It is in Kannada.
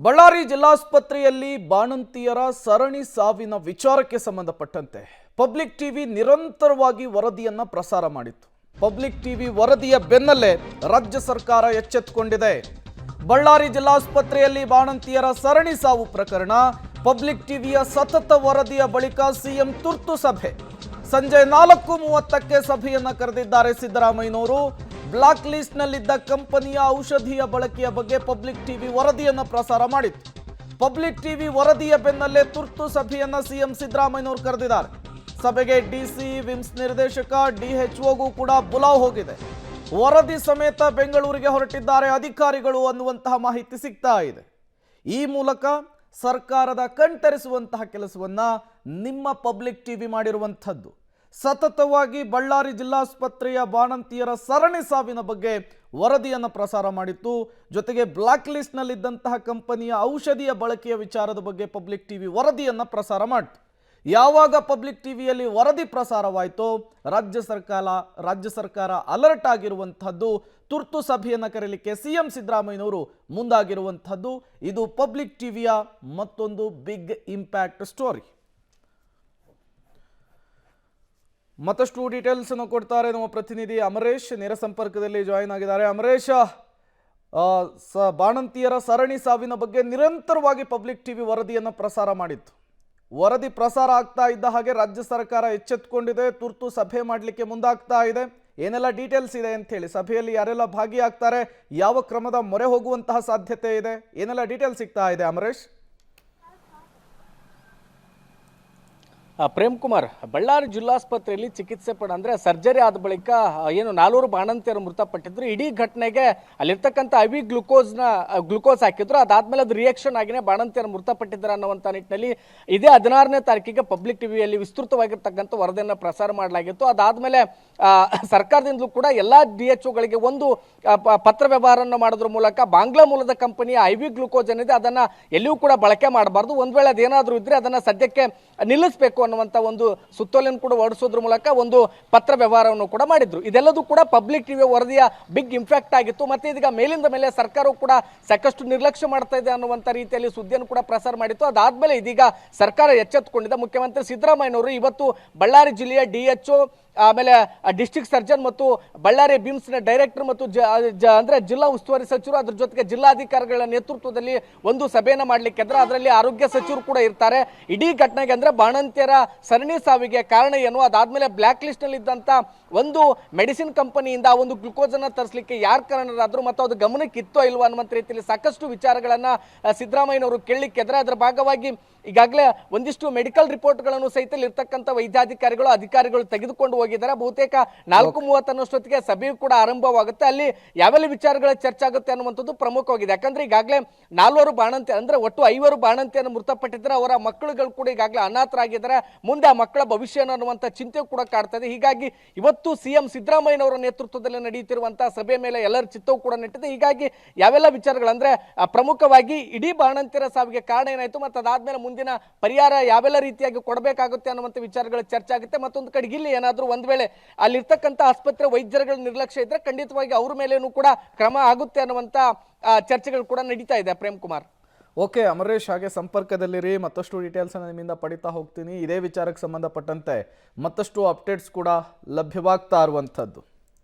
ಬಳ್ಳಾರಿ ಜಿಲ್ಲಾಸ್ಪತ್ರೆಯಲ್ಲಿ ಬಾಣಂತಿಯರ ಸರಣಿ ಸಾವಿನ ವಿಚಾರಕ್ಕೆ ಸಂಬಂಧಪಟ್ಟಂತೆ ಪಬ್ಲಿಕ್ ಟಿವಿ ನಿರಂತರವಾಗಿ ವರದಿಯನ್ನ ಪ್ರಸಾರ ಮಾಡಿತ್ತು. ಪಬ್ಲಿಕ್ ಟಿವಿ ವರದಿಯ ಬೆನ್ನಲ್ಲೇ ರಾಜ್ಯ ಸರ್ಕಾರ ಎಚ್ಚೆತ್ತುಕೊಂಡಿದೆ. ಬಳ್ಳಾರಿ ಜಿಲ್ಲಾಸ್ಪತ್ರೆಯಲ್ಲಿ ಬಾಣಂತಿಯರ ಸರಣಿ ಸಾವು ಪ್ರಕರಣ ಪಬ್ಲಿಕ್ ಟಿವಿಯ ಸತತ ವರದಿಯ ಬಳಿಕ ಸಿಎಂ ತುರ್ತು ಸಭೆ. ಸಂಜೆ 4:30ಕ್ಕೆ ಸಭೆಯನ್ನ ಕರೆದಿದ್ದಾರೆ ಸಿದ್ದರಾಮಯ್ಯನವರು. ಬ್ಲಾಕ್ ಲಿಸ್ಟ್ ನಲ್ಲಿದ್ದ ಕಂಪನಿಯ ಔಷಧಿಯ ಬಳಕೆಯ ಬಗ್ಗೆ ಪಬ್ಲಿಕ್ ಟಿವಿ ವರದಿಯನ್ನ ಪ್ರಸಾರ ಮಾಡಿತ್ತು. ಪಬ್ಲಿಕ್ ಟಿವಿ ವರದಿಯ ಬೆನ್ನಲ್ಲೇ ತುರ್ತು ಸಭೆಯನ್ನ ಸಿಎಂ ಸಿದ್ದರಾಮಯ್ಯನವರು ಕರೆದಿದ್ದಾರೆ. ಸಭೆಗೆ ಡಿಸಿ, ವಿಮ್ಸ್ ನಿರ್ದೇಶಕ, ಡಿಎಚ್ಒಗೂ ಕೂಡ ಬುಲಾವ್ ಹೋಗಿದೆ. ವರದಿ ಸಮೇತ ಬೆಂಗಳೂರಿಗೆ ಹೊರಟಿದ್ದಾರೆ ಅಧಿಕಾರಿಗಳು ಅನ್ನುವಂತಹ ಮಾಹಿತಿ ಸಿಗ್ತಾ ಇದೆ. ಈ ಮೂಲಕ ಸರ್ಕಾರದ ಕಣ್ತರಿಸುವಂತಹ ಕೆಲಸವನ್ನ ನಿಮ್ಮ ಪಬ್ಲಿಕ್ ಟಿವಿ ಮಾಡಿರುವಂಥದ್ದು. ಸತತವಾಗಿ ಬಳ್ಳಾರಿ ಜಿಲ್ಲಾಸ್ಪತ್ರೆಯ ಬಾಣಂತಿಯರ ಸರಣಿ ಸಾವಿನ ಬಗ್ಗೆ ವರದಿಯನ್ನು ಪ್ರಸಾರ ಮಾಡಿತ್ತು. ಜೊತೆಗೆ ಬ್ಲಾಕ್ ಲಿಸ್ಟ್ನಲ್ಲಿದ್ದಂತಹ ಕಂಪನಿಯ ಔಷಧಿಯ ಬಳಕೆಯ ವಿಚಾರದ ಬಗ್ಗೆ ಪಬ್ಲಿಕ್ ಟಿವಿ ವರದಿಯನ್ನು ಪ್ರಸಾರ ಮಾಡಿತು. ಯಾವಾಗ ಪಬ್ಲಿಕ್ ಟಿವಿಯಲ್ಲಿ ವರದಿ ಪ್ರಸಾರವಾಯಿತೋ ರಾಜ್ಯ ಸರ್ಕಾರ ಅಲರ್ಟ್ ಆಗಿರುವಂತಹದ್ದು. ತುರ್ತು ಸಭೆಯನ್ನು ಕರೆಯಲಿಕ್ಕೆ ಸಿಎಂ ಸಿದ್ದರಾಮಯ್ಯನವರು ಮುಂದಾಗಿರುವಂತಹದ್ದು. ಇದು ಪಬ್ಲಿಕ್ ಟಿವಿಯ ಮತ್ತೊಂದು ಬಿಗ್ ಇಂಪ್ಯಾಕ್ಟ್ ಸ್ಟೋರಿ. ಮತ್ತಷ್ಟು ಡೀಟೇಲ್ಸ್ ಅನ್ನು ಕೊಡ್ತಾರೆ ನಮ್ಮ ಪ್ರತಿನಿಧಿ ಅಮರೇಶ್, ನೇರ ಸಂಪರ್ಕದಲ್ಲಿ ಜಾಯಿನ್ ಆಗಿದ್ದಾರೆ. ಅಮರೇಶ್, ಬಾಣಂತಿಯರ ಸರಣಿ ಸಾವಿನ ಬಗ್ಗೆ ನಿರಂತರವಾಗಿ ಪಬ್ಲಿಕ್ ಟಿವಿ ವರದಿಯನ್ನು ಪ್ರಸಾರ ಮಾಡಿತ್ತು. ವರದಿ ಪ್ರಸಾರ ಆಗ್ತಾ ಇದ್ದ ಹಾಗೆ ರಾಜ್ಯ ಸರ್ಕಾರ ಎಚ್ಚೆತ್ತುಕೊಂಡಿದೆ, ತುರ್ತು ಸಭೆ ಮಾಡಲಿಕ್ಕೆ ಮುಂದಾಗ್ತಾ ಇದೆ. ಏನೆಲ್ಲ ಡೀಟೇಲ್ಸ್ ಇದೆ ಅಂತ ಹೇಳಿ, ಸಭೆಯಲ್ಲಿ ಯಾರೆಲ್ಲ ಭಾಗಿಯಾಗ್ತಾರೆ, ಯಾವ ಕ್ರಮದ ಮೊರೆ ಹೋಗುವಂತಹ ಸಾಧ್ಯತೆ ಇದೆ, ಏನೆಲ್ಲ ಡೀಟೇಲ್ಸ್ ಸಿಗ್ತಾ ಇದೆ ಅಮರೇಶ್? ಪ್ರೇಮ್ ಕುಮಾರ್, ಬಳ್ಳಾರಿ ಜಿಲ್ಲಾಸ್ಪತ್ರೆಯಲ್ಲಿ ಚಿಕಿತ್ಸೆ ಅಂದರೆ ಸರ್ಜರಿ ಆದ ಬಳಿಕ ಏನು 4 ಬಾಣಂತಿಯರು ಮೃತಪಟ್ಟಿದ್ರು. ಇಡೀ ಘಟನೆಗೆ ಅಲ್ಲಿರ್ತಕ್ಕಂಥ IV ಗ್ಲುಕೋಸ್ ಹಾಕಿದ್ರು. ಅದಾದ್ಮೇಲೆ ಅದು ರಿಯಾಕ್ಷನ್ ಆಗಿನೇ ಬಾಣಂತಿಯರು ಮೃತಪಟ್ಟಿದ್ದಾರೆ ಅನ್ನುವಂಥ ನಿಟ್ಟಿನಲ್ಲಿ ಇದೇ 16ನೇ ತಾರೀಕಿಗೆ ಪಬ್ಲಿಕ್ ಟಿವಿಯಲ್ಲಿ ವಿಸ್ತೃತವಾಗಿರ್ತಕ್ಕಂಥ ವರದಿಯನ್ನು ಪ್ರಸಾರ ಮಾಡಲಾಗಿತ್ತು. ಅದಾದ್ಮೇಲೆ ಸರ್ಕಾರದಿಂದಲೂ ಕೂಡ ಎಲ್ಲ DHOಗಳಿಗೆ ಒಂದು ಪತ್ರ ವ್ಯವಹಾರವನ್ನು ಮಾಡೋದ್ರ ಮೂಲಕ ಬಾಂಗ್ಲಾ ಮೂಲದ ಕಂಪನಿಯ IV ಗ್ಲುಕೋಸ್ ಏನಿದೆ ಅದನ್ನ ಎಲ್ಲಿಯೂ ಕೂಡ ಬಳಕೆ ಮಾಡಬಾರ್ದು, ಒಂದ್ ವೇಳೆ ಅದೇನಾದ್ರೂ ಇದ್ರೆ ಅದನ್ನ ಸದ್ಯಕ್ಕೆ ನಿಲ್ಲಿಸಬೇಕು ಅನ್ನುವಂತ ಒಂದು ಸುತ್ತೋಲೆಯನ್ನು ಕೂಡ ಹೊರಡಿಸೋದ್ರ ಮೂಲಕ ಒಂದು ಪತ್ರ ವ್ಯವಹಾರವನ್ನು ಕೂಡ ಮಾಡಿದ್ರು. ಇದೆಲ್ಲದೂ ಕೂಡ ಪಬ್ಲಿಕ್ ಟಿವಿ ವರದಿಯ ಬಿಗ್ ಇಂಪ್ಯಾಕ್ಟ್ ಆಗಿತ್ತು. ಮತ್ತೆ ಇದೀಗ ಮೇಲಿಂದ ಮೇಲೆ ಸರ್ಕಾರವು ಕೂಡ ಸಾಕಷ್ಟು ನಿರ್ಲಕ್ಷ್ಯ ಮಾಡ್ತಾ ಇದೆ ಅನ್ನುವಂಥ ರೀತಿಯಲ್ಲಿ ಸುದ್ದಿಯನ್ನು ಕೂಡ ಪ್ರಸಾರ ಮಾಡಿತ್ತು. ಅದಾದ್ಮೇಲೆ ಇದೀಗ ಸರ್ಕಾರ ಎಚ್ಚೆತ್ತುಕೊಂಡಿದೆ. ಮುಖ್ಯಮಂತ್ರಿ ಸಿದ್ದರಾಮಯ್ಯನವರು ಇವತ್ತು ಬಳ್ಳಾರಿ ಜಿಲ್ಲೆಯ DHO, ಆಮೇಲೆ ಡಿಸ್ಟ್ರಿಕ್ಟ್ ಸರ್ಜನ್ ಮತ್ತು ಬಳ್ಳಾರಿ ಬಿಮ್ಸ್ನ ಡೈರೆಕ್ಟರ್ ಮತ್ತು ಅಂದ್ರೆ ಜಿಲ್ಲಾ ಉಸ್ತುವಾರಿ ಸಚಿವರು, ಅದ್ರ ಜೊತೆಗೆ ಜಿಲ್ಲಾಧಿಕಾರಿಗಳ ನೇತೃತ್ವದಲ್ಲಿ ಒಂದು ಸಭೆಯನ್ನು ಮಾಡಲಿಕ್ಕೆ ಇದ್ರೆ ಅದರಲ್ಲಿ ಆರೋಗ್ಯ ಸಚಿವರು ಕೂಡ ಇರ್ತಾರೆ. ಇಡೀ ಘಟನೆಗೆ ಅಂದ್ರೆ ಬಾಣಂತಿಯರ ಸರಣಿ ಸಾವಿಗೆ ಕಾರಣ ಏನು, ಅದಾದ್ಮೇಲೆ ಬ್ಲಾಕ್ ಲಿಸ್ಟ್ ನಲ್ಲಿ ಇದ್ದಂತ ಒಂದು ಮೆಡಿಸಿನ್ ಕಂಪನಿಯಿಂದ ಒಂದು ಗ್ಲುಕೋಸ್ ಅನ್ನ ತರಿಸಲಿಕ್ಕೆ ಯಾರು ಕಾರಣರಾದ್ರು ಮತ್ತು ಅದು ಗಮನಕ್ಕೆ ಇತ್ತೋ ಇಲ್ವಾ ಅನ್ನುವಂಥ ರೀತಿಯಲ್ಲಿ ಸಾಕಷ್ಟು ವಿಚಾರಗಳನ್ನ ಸಿದ್ದರಾಮಯ್ಯನವರು ಕೇಳಲಿಕ್ಕೆ ಇದ್ರೆ ಅದರ ಭಾಗವಾಗಿ ಈಗಾಗಲೇ ಒಂದಿಷ್ಟು ಮೆಡಿಕಲ್ ರಿಪೋರ್ಟ್ಗಳನ್ನು ಸಹಿತ ಇರ್ತಕ್ಕಂಥ ಅಧಿಕಾರಿಗಳು ತೆಗೆದುಕೊಂಡು ಹೋಗಿದ್ದಾರೆ. ಬಹುತೇಕ 4:30 ಅನ್ನೋಷ್ಟೊತ್ತಿಗೆ ಸಭೆಯು ಕೂಡ ಆರಂಭವಾಗುತ್ತೆ. ಅಲ್ಲಿ ಯಾವೆಲ್ಲ ವಿಚಾರಗಳ ಚರ್ಚೆ ಆಗುತ್ತೆ ಅನ್ನುವಂಥದ್ದು ಪ್ರಮುಖವಾಗಿದೆ. ಯಾಕಂದ್ರೆ ಈಗಾಗಲೇ 4 ಬಾಣಂತಿ ಅಂದ್ರೆ ಒಟ್ಟು 5 ಬಾಣಂತಿಯನ್ನು ಮೃತಪಟ್ಟಿದ್ದಾರೆ. ಅವರ ಮಕ್ಕಳುಗಳು ಕೂಡ ಈಗಾಗಲೇ ಅನಾಥರಾಗಿದ್ದಾರೆ. ಮುಂದೆ ಆ ಮಕ್ಕಳ ಭವಿಷ್ಯ ಅನ್ನುವಂಥ ಚಿಂತೆ ಕೂಡ ಕಾಡ್ತಾ ಇದೆ. ಹೀಗಾಗಿ ಇವತ್ತು ಸಿಎಂ ಸಿದ್ದರಾಮಯ್ಯನವರ ನೇತೃತ್ವದಲ್ಲಿ ನಡೆಯುತ್ತಿರುವಂತಹ ಸಭೆ ಮೇಲೆ ಎಲ್ಲರ ಚಿತ್ತವೂ ಕೂಡ ನೆಟ್ಟಿದೆ. ಹೀಗಾಗಿ ಯಾವೆಲ್ಲ ವಿಚಾರಗಳಂದ್ರೆ ಪ್ರಮುಖವಾಗಿ ಇಡೀ ಬಾಣಂತಿಯರ ಸಾವಿಗೆ ಕಾರಣ ಏನಾಯ್ತು ಮತ್ತು ಅದಾದ್ಮೇಲೆ ಮುಂದಿನ ಪರಿಹಾರ ಯಾವೆಲ್ಲ ರೀತಿಯಾಗಿ ಕೊಡಬೇಕಾಗುತ್ತೆ ಅನ್ನುವಂಥ ವಿಚಾರಗಳ ಚರ್ಚೆ ಆಗುತ್ತೆ. ಮತ್ತೊಂದು ಕಡೆಗೆ ಇಲ್ಲಿ ಏನಾದರೂ ಒಂದ್ ವೇಳೆ ಅಲ್ಲಿರ್ತಕ್ಕಂಥ ಆಸ್ಪತ್ರೆ ವೈದ್ಯರುಗಳ ನಿರ್ಲಕ್ಷ್ಯ ಇದ್ರೆ ಖಂಡಿತವಾಗಿ ಅವ್ರ ಮೇಲೇನೂ ಕೂಡ ಕ್ರಮ ಆಗುತ್ತೆ ಅನ್ನುವಂಥ ಚರ್ಚೆಗಳು ಕೂಡ ನಡೀತಾ ಇದೆ. ಪ್ರೇಮ್ ಕುಮಾರ್, ಓಕೆ ಅಮರೇಶ್, ಹಾಗೆ ಸಂಪರ್ಕದಲ್ಲಿರಿ. ಮತ್ತಷ್ಟು ಡೀಟೇಲ್ಸ್ ಅನ್ನು ನಿಮ್ಮಿಂದ ಪಡಿತಾ ಹೋಗ್ತೀನಿ. ಇದೇ ವಿಚಾರಕ್ಕೆ ಸಂಬಂಧಪಟ್ಟಂತೆ ಮತ್ತಷ್ಟು ಅಪ್ಡೇಟ್ಸ್ ಕೂಡ ಲಭ್ಯವಾಗ್ತಾ ಇರುವಂಥದ್ದು.